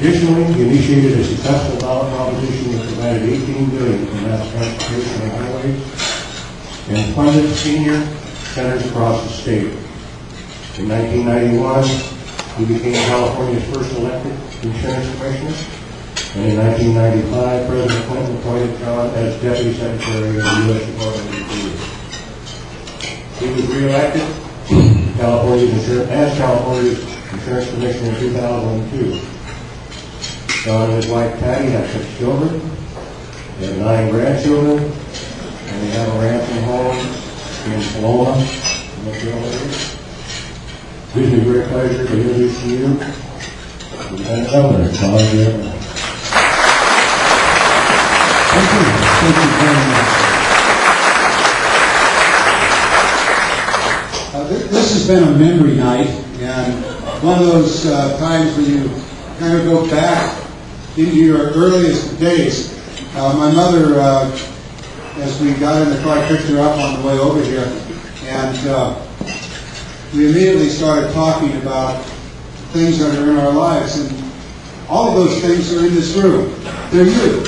Additionally, he initiated a successful ballot proposition that provided $18 billion for mass transportation and highways and funded senior centers across the state. In 1991, he became California's first elected insurance commissioner, and in 1995, President Clinton appointed John as Deputy Secretary of the U.S. Department of Interior. He was re-elected as California's insurance commissioner in 2002. John and his wife Patty have 6 children, they have 9 grandchildren, and they have a ranching home in Paloma, North Carolina. It gives me great pleasure to introduce to you Lieutenant Governor John Garamendicc. Thank you. Thank you very much. This has been a memory night, and one of those times when you kind of go back into your earliest days. My mother, as we got in the car, picked her up on the way over here, and we immediately started talking about things that are in our lives, and all of those things are in this room. They're you.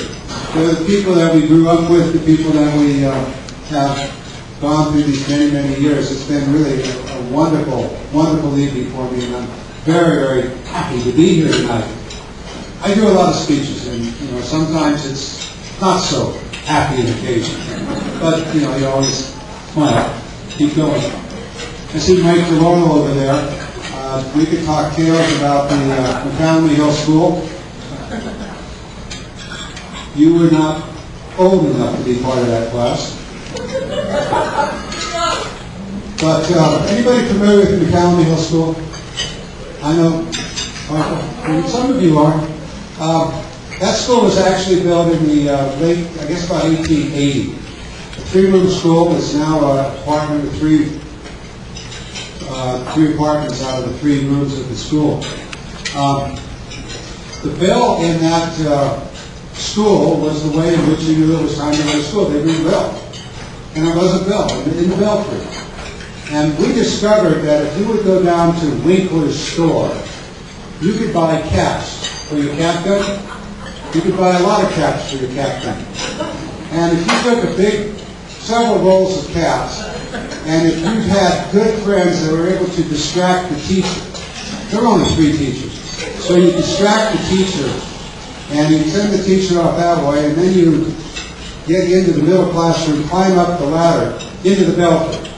They're the people that we grew up with, the people that we have gone through these many, many years. It's been really a wonderful, wonderful evening for me, and I'm very, very happy to be here tonight. I do a lot of speeches, and sometimes it's not so happy an occasion, but you always smile, keep going. I see Mike DeLorno over there. We could talk tales about the McCallum Hill School. You were not old enough to be part of that class. But anybody familiar with the McCallum Hill School? I know some of you are. That school was actually built in the late, I guess about 1880. A 3-room school is now an apartment with 3 apartments out of the 3 rooms of the school. The bell in that school was the way in which you knew it was time to go to school. They ring the bell. And there was a bell in the belfry. And we discovered that if you would go down to Winkler's store, you could buy caps for your cap gun. You could buy a lot of caps for your cap gun. And if you took several rolls of caps, and if you had good friends that were able to distract the teacher, there were only 3 teachers, so you distract the teacher, and you send the teacher off that way, and then you get into the middle classroom, climb up the ladder into the belfry,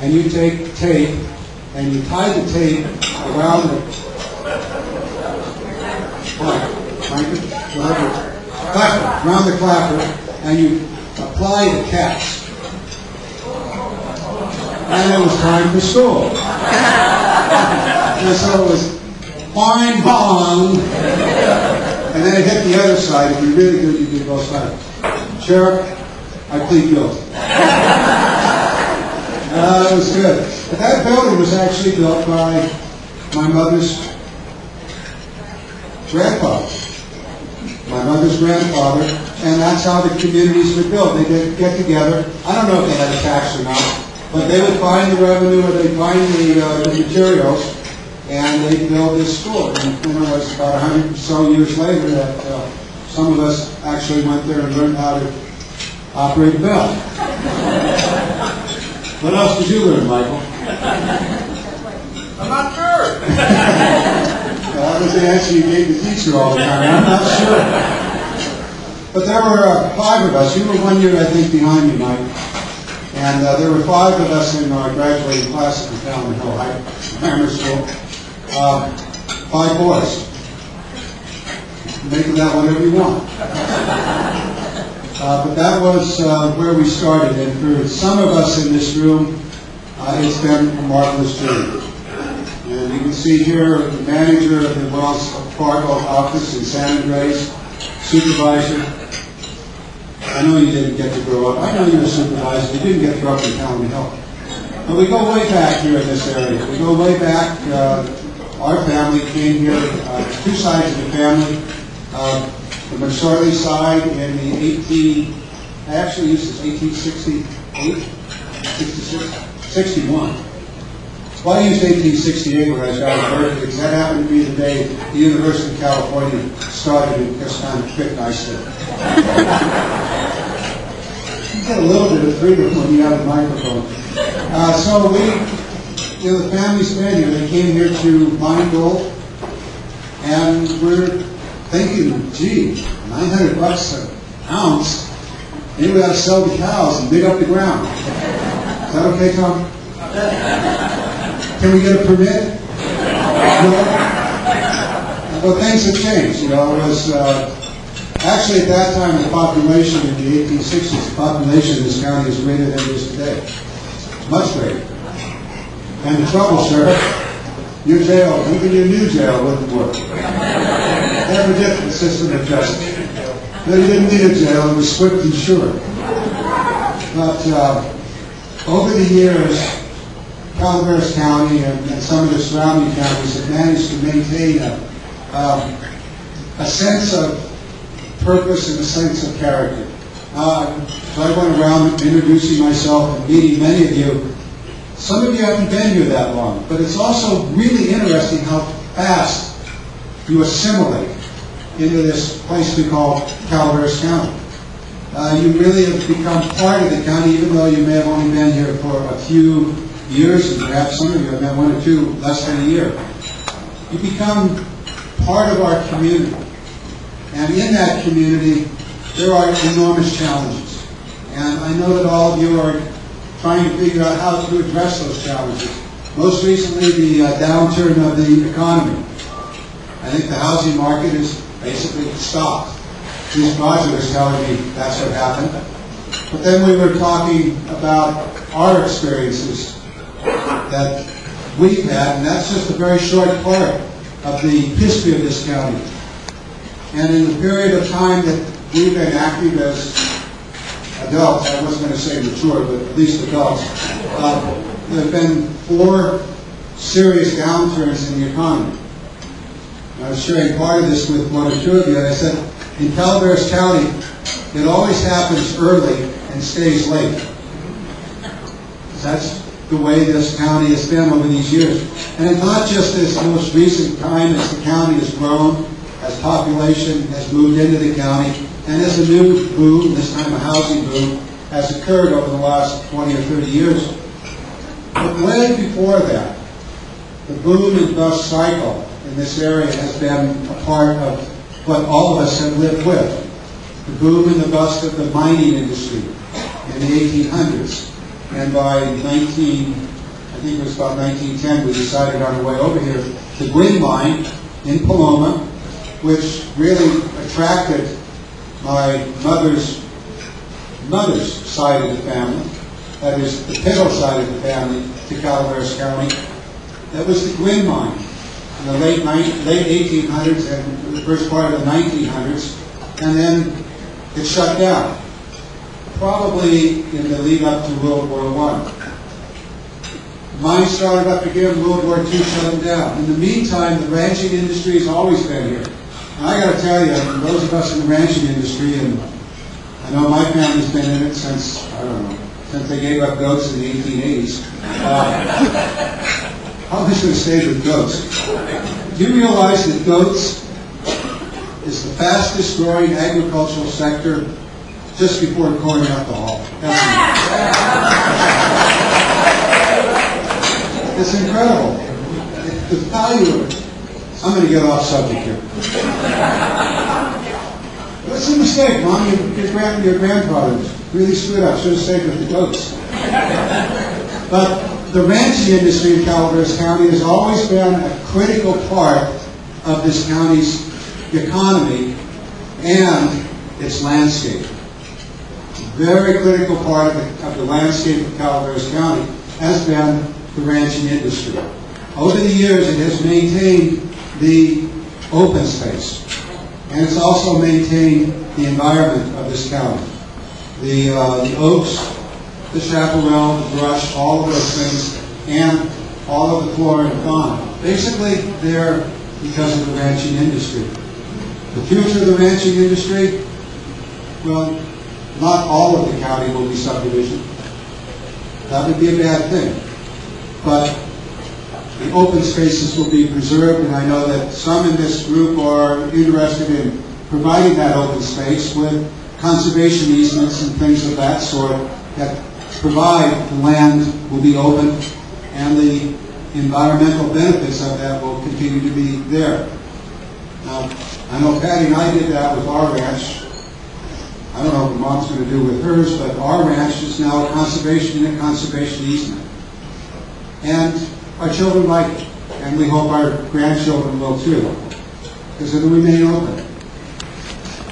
and you take tape, and you tie the tape around the clapper, around the clapper, and you apply the caps. And it was time for school. And so it was boing, bong, and then it hit the other side. If you're really good, you do both sides. Sheriff, I plead guilty. It was good. But that building was actually built by my mother's grandfather. My mother's grandfather, and that's how the communities were built. They did get together. I don't know if they had a tax or not, but they would find the revenue, or they'd find the materials, and they'd build this school. And it was about 100 or so years later that some of us actually went there and learned how to operate a bell. What else did you learn, Michael? I'm not sure. That was the answer you gave the teacher all the time. I'm not sure. But there were 5 of us. You were 1 year, I think, behind me, Mike. And there were 5 of us in our graduating class at McCallum Hill Grammar School. 5 boys. Make of that whatever you want. But that was where we started. And for some of us in this room, it's been a marvelous journey. And you can see here the manager of the Wells Fargo office in San Andreas, supervisor. I know you didn't get to grow up. I know you were a supervisor. You didn't get to grow up in McCallum Hill. But we go way back here in this area. We go way back. Our family came here, 2 sides of the family. The McSorley side in the 1868, 66, 61. Well, I used 1868 when I was down in Berkeley, because that happened to be the day the University of California started, and just kind of fit nicely. You get a little bit of freedom when you have a microphone. So the family's been here. They came here to mine gold, and we're thinking, gee, $900 an ounce, maybe we ought to sell the cows and dig up the ground. Is that okay, Tom? Can we get a permit? No? Well, things have changed. It was actually at that time the population in the 1860s, the population in this county is greater than it is today. Much greater. And the trouble, sir, your jail, even your new jail, wouldn't work. Never did the system of justice. But you didn't need a jail, it was swift and sure. But over the years, Calaveras County and some of the surrounding counties have managed to maintain a sense of purpose and a sense of character. So I went around introducing myself and meeting many of you. Some of you haven't been here that long, but it's also really interesting how fast you assimilate into this place we call Calaveras County. You really have become part of the county, even though you may have only been here for a few years, and perhaps some of you have been 1 or 2 less than a year. You become part of our community. And in that community, there are enormous challenges. And I know that all of you are trying to figure out how to address those challenges. Most recently, the downturn of the economy. I think the housing market is basically stopped. These Roger was telling me that's what happened. But then we were talking about our experiences that we've had, and that's just a very short part of the history of this county. And in the period of time that we've been active as adults, I wasn't going to say mature, but at least adults, there have been 4 serious downturns in the economy. And I was sharing part of this with 1 or 2 of you, and I said, in Calaveras County, it always happens early and stays late. That's the way this county has been over these years. And it's not just this most recent time as the county has grown, as population has moved into the county, and as a new boom, this time a housing boom, has occurred over the last 20 or 30 years. But way before that, the boom and bust cycle in this area has been a part of what all of us have lived with. The boom and the bust of the mining industry in the 1800s. And by I think it was about 1910, we decided on our way over here, the Gwynn mine in Paloma, which really attracted my mother's side of the family, that is the Piddle side of the family, to Calaveras County. That was the Gwynn mine in the late 1800s and the first part of the 1900s, and then it shut down, probably in the lead up to World War I. The mine started up again, World War II shut them down. In the meantime, the ranching industry has always been here. And I got to tell you, those of us in the ranching industry, and I know my family's been in it since, I don't know, since they gave up goats in the 1880s. How this would have stayed with goats. Do you realize that goats is the fastest growing agricultural sector just before corn and alcohol? It's incredible. The value of it. I'm going to get off subject here. What's the mistake, Mom? Your grandfather really screwed up. Should have stayed with the goats. But the ranching industry in Calaveras County has always been a critical part of this county's economy and its landscape. Very critical part of the landscape of Calaveras County has been the ranching industry. Over the years, it has maintained the open space, and it's also maintained the environment of this county. The oaks, the chaparral, the brush, all of those things, and all of the flora and fauna. Basically, they're because of the ranching industry. The future of the ranching industry, well, not all of the county will be subdivision. That would be a bad thing. But The open spaces will be preserved, and I know that some in this group are interested in providing that open space with conservation easements and things of that sort that provide the land will be open and the environmental benefits of that will continue to be there. Now, I know Patty and I did that with our ranch. I don't know what Mom's going to do with hers, but our ranch is now a conservation easement. And our children like it, and we hope our grandchildren will too, because it'll remain open.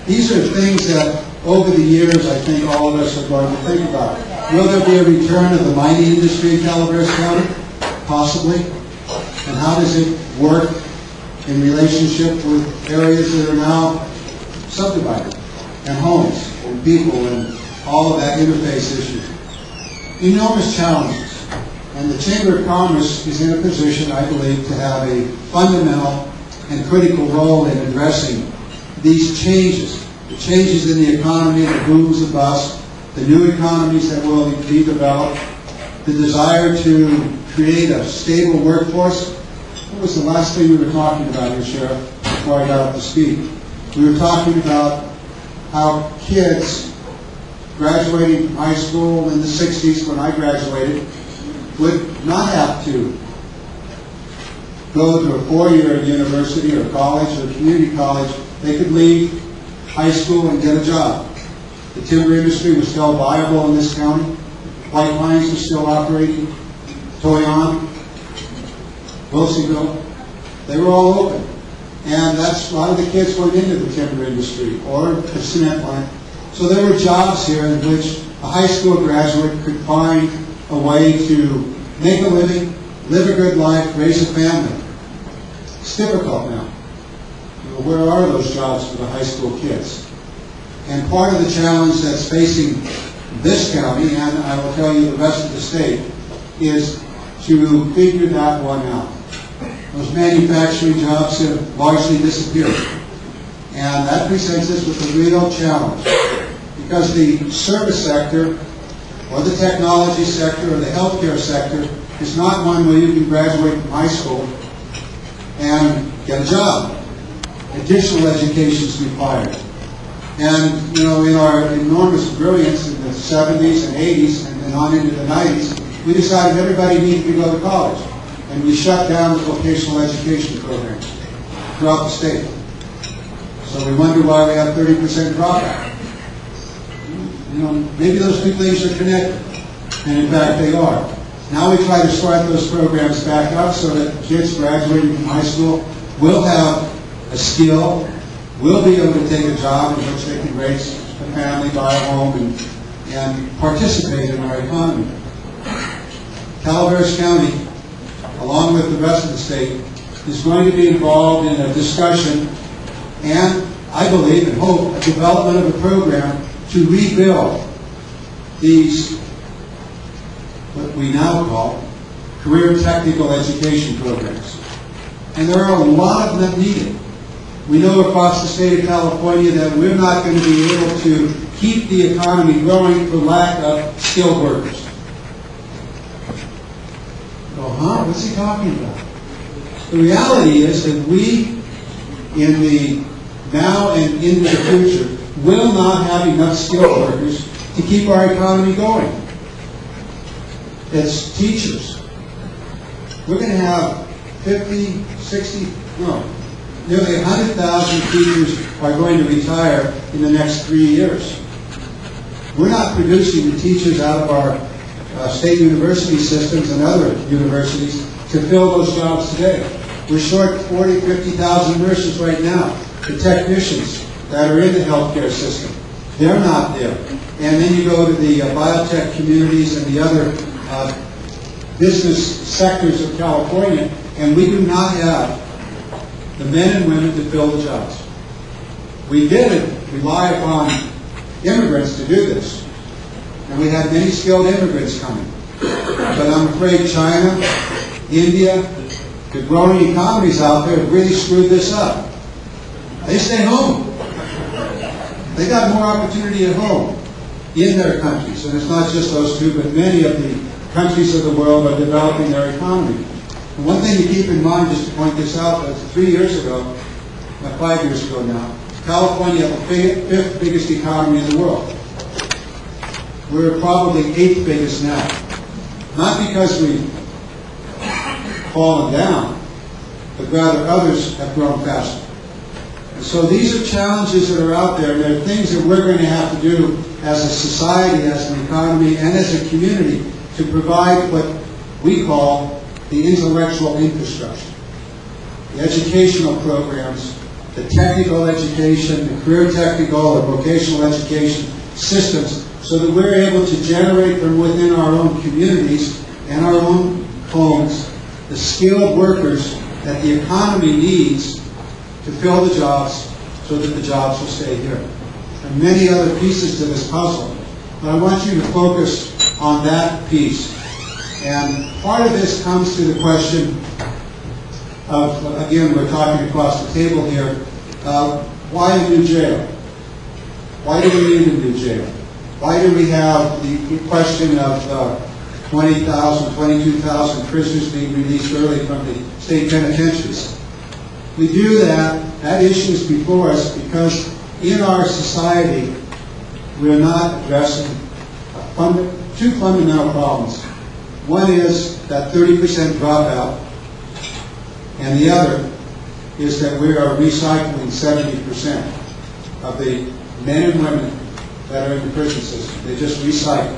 These are things that over the years I think all of us are going to think about. Will there be a return of the mining industry in Calaveras County? Possibly. And how does it work in relationship with areas that are now subdivided, and homes, and people, and all of that interface issue? Enormous challenges. And the Chamber of Commerce is in a position, I believe, to have a fundamental and critical role in addressing these changes. The changes in the economy, the booms and busts, the new economies that will be developed, the desire to create a stable workforce. What was the last thing we were talking about here, Sheriff, before I got up to speak? We were talking about how kids graduating from high school in the 60s, when I graduated, would not have to go to a four-year university or college or community college. They could leave high school and get a job. The timber industry was still viable in this county. White Pines was still operating. Toyon, Wilsonville, they were all open. And that's a lot of the kids went into the timber industry or the cement plant. So there were jobs here in which a high school graduate could find a way to make a living, live a good life, raise a family. It's difficult now. Where are those jobs for the high school kids? And part of the challenge that's facing this county, and I will tell you the rest of the state, is to figure that one out. Those manufacturing jobs have largely disappeared. And that presents us with a real challenge. Because the service sector, or the technology sector, or the healthcare sector, is not one where you can graduate from high school and get a job. Additional education is required. And, in our enormous brilliance in the 70s and 80s and on into the 90s, we decided everybody needed to go to college. And we shut down the vocational education programs throughout the state. So we wonder why we have 30% dropout. Maybe those two things are connected. And in fact, they are. Now we try to start those programs back up so that kids graduating from high school will have a skill, will be able to take a job in which they can raise a family, buy a home, and participate in our economy. Calaveras County, along with the rest of the state, is going to be involved in a discussion and, I believe and hope, a development of a program to rebuild these, what we now call, career technical education programs. And there are a lot of them needed. We know across the state of California that we're not going to be able to keep the economy growing for lack of skilled workers. What's he talking about? The reality is that we, in the now and into the future, will not have enough skilled workers to keep our economy going. It's teachers. We're going to have 50, 60, nearly 100,000 teachers are going to retire in the next 3 years. We're not producing the teachers out of our state university systems and other universities to fill those jobs today. We're short 40, 50,000 nurses right now. The technicians that are in the healthcare system, they're not there. And then you go to the biotech communities and the other business sectors of California, and we do not have the men and women to fill the jobs. We did rely upon immigrants to do this. And we had many skilled immigrants coming. But I'm afraid China, India, the growing economies out there have really screwed this up. They stay home. They got more opportunity at home in their countries. And it's not just those two, but many of the countries of the world are developing their economy. And one thing to keep in mind, just to point this out, that 3 years ago, 5 years ago now, California had the fifth biggest economy in the world. We're probably eighth biggest now. Not because we've fallen down, but rather others have grown faster. And so these are challenges that are out there, and they're things that we're going to have to do as a society, as an economy, and as a community to provide what we call the intellectual infrastructure. The educational programs, the technical education, the career technical or vocational education systems, so that we're able to generate from within our own communities and our own homes the skilled workers that the economy needs to fill the jobs so that the jobs will stay here. And many other pieces to this puzzle. But I want you to focus on that piece. And part of this comes to the question of, again, we're talking across the table here, why a new jail? Why do we need a new jail? Why do we have the question of 20,000, 22,000 prisoners being released early from the state penitentiaries? We do that issue is before us because in our society we're not addressing two fundamental problems. One is that 30% dropout, and the other is that we are recycling 70% of the men and women that are in the prison system. They just recycle.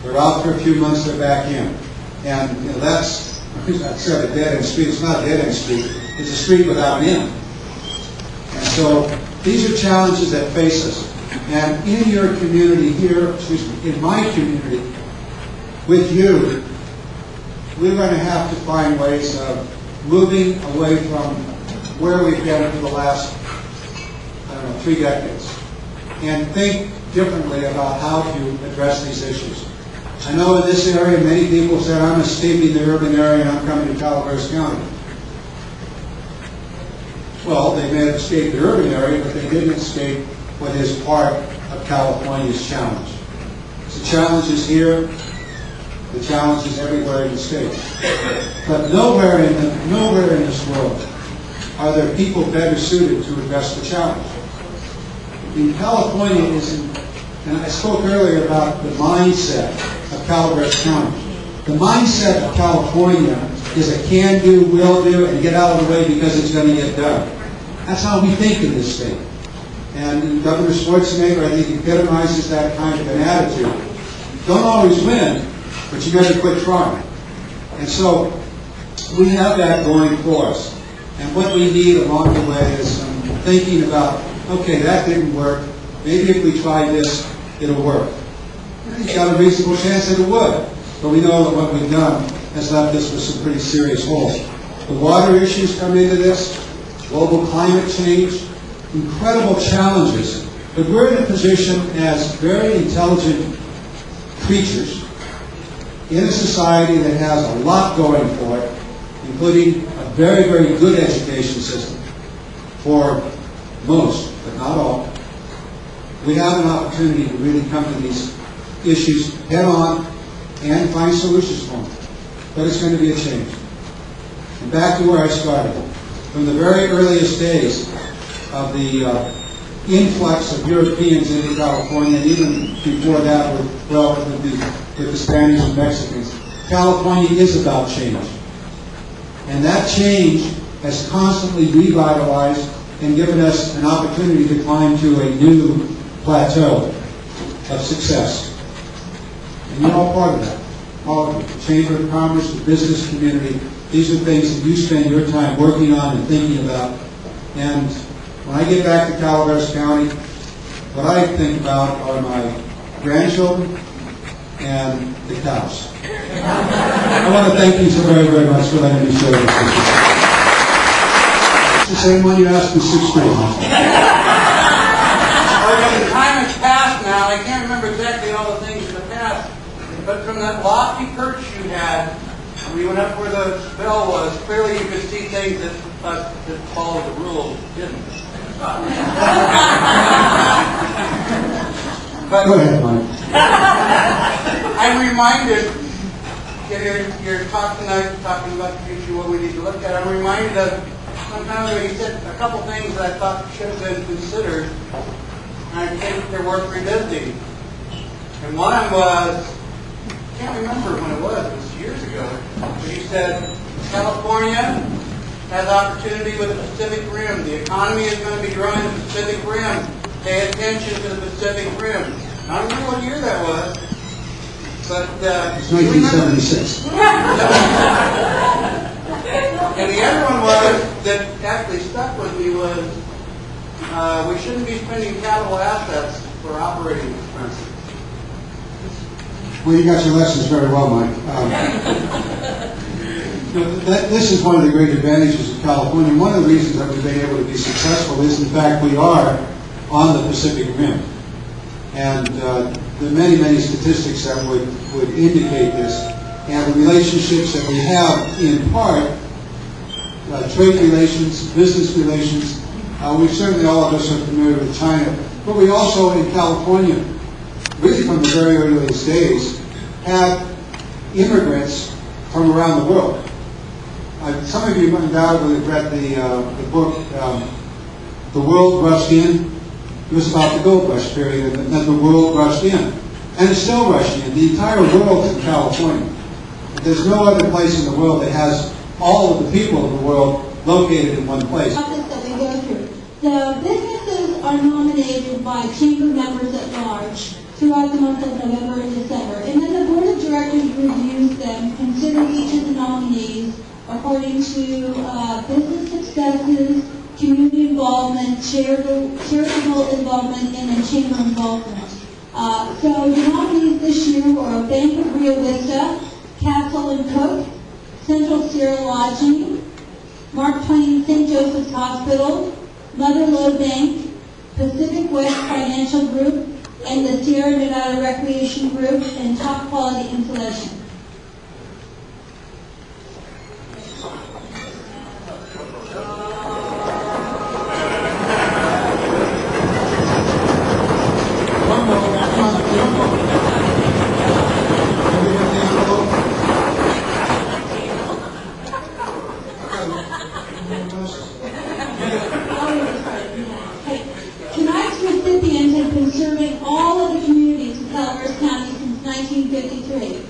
They're out for a few months, they're back in. And that's, I said a dead-end street. It's not a dead-end street. It's a street without an end. And so these are challenges that face us. And in your community here, in my community, with you, we're going to have to find ways of moving away from where we've been for the last, 3 decades. And think differently about how to address these issues. I know in this area, many people said, I'm escaping the urban area and I'm coming to Calaveras County. Well, they may have escaped the urban area, but they didn't escape what is part of California's challenge. The challenge is here, the challenge is everywhere in the state. But nowhere in this world are there people better suited to address the challenge. In California and I spoke earlier about the mindset of Calaveras County. The mindset of California is a can-do, will-do, and get out of the way because it's going to get done. That's how we think in this state. And Governor Schwarzenegger, I think, epitomizes that kind of an attitude. Don't always win, but you got to quit trying. And so we have that going for us. And what we need along the way is some thinking about, okay, that didn't work. Maybe if we try this, it'll work. You've got a reasonable chance that it would. But we know that what we've done has left us with some pretty serious holes. The water issues come into this, global climate change, incredible challenges. But we're in a position as very intelligent creatures in a society that has a lot going for it, including a very, very good education system for most, but not all. We have an opportunity to really come to these issues head on and find solutions for them. But it's going to be a change. And back to where I started. From the very earliest days of the influx of Europeans into California, and even before that with the Spaniards and Mexicans, California is about change. And that change has constantly revitalized and given us an opportunity to climb to a new plateau of success. And you're all part of that. All of you. The Chamber of Commerce, the business community, these are things that you spend your time working on and thinking about. And when I get back to Calaveras County, what I think about are my grandchildren and the cows. I want to thank you so very, very much for letting me share this with you. It's the same one you asked in 6th grade. The time has passed now. I can't remember exactly all the things in the past. But from that lofty perch you had, when you went up where the bell was, clearly you could see things that followed the rules didn't. But Go ahead, Mike. I'm reminded your talk tonight, talking about the future, what we need to look at, I'm reminded of sometimes when you said a couple things that I thought should have been considered, and I think they're worth revisiting. And one was, I can't remember when it was years ago, but you said California has opportunity with the Pacific Rim. The economy is going to be growing in the Pacific Rim. Pay attention to the Pacific Rim. I don't remember what year that was, but It's 1976. And the other one was that actually stuck with me was we shouldn't be spending capital assets for operating expenses. Well, you got your lessons very well, Mike. This is one of the great advantages of California. One of the reasons that we've been able to be successful is, in fact, we are on the Pacific Rim. And there are many, many statistics that would indicate this. And the relationships that we have, in part, trade relations, business relations. We certainly, all of us are familiar with China. But we also, in California, really from the very earliest days, have immigrants from around the world. Some of you undoubtedly have read the book, The World Rushed In. It was about the gold rush period, and then the world rushed in. And it's still rushing in. The entire world is in California. There's no other place in the world that has all of the people of the world located in one place. That we go through. The businesses are nominated by chamber members at large throughout the month of November and December. And then the board of directors reviews them, considering each of the nominees according to business successes, community involvement, charitable involvement, and then chamber involvement. So the nominees this year were Bank of Rio Vista, Castle and Cook, Central Sierra Lodging, Mark Twain St. Joseph's Hospital, Mother Lode Bank, Pacific West Financial Group, and the Sierra Nevada Recreation Group, and Top Quality Insulation. Tonight's recipient has been serving all of the communities in Calaveras County since 1953.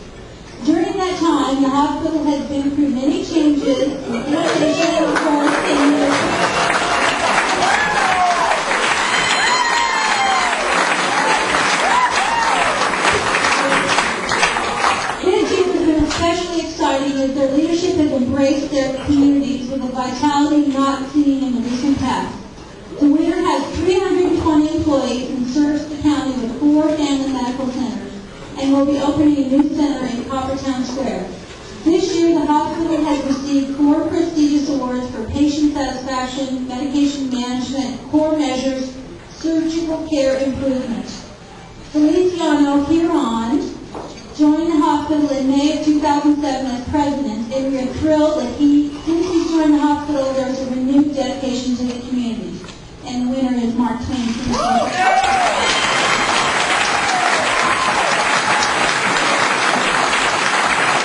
During that time, the hospital has been through many changes in innovation, reform, and leadership. Especially exciting is their leadership has embraced their communities with a vitality not seen in the recent past. The winner has 320 employees and serves the county with 4 family medical centers and will be opening a new center in Coppertown Square. This year, the hospital has received 4 prestigious awards for patient satisfaction, medication management, core measures, surgical care improvement. Feliciano Huron joined the hospital in May of 2007 as president, and we are thrilled that since he's joined the hospital, there's a renewed dedication to the community. And the winner is Mark Twain.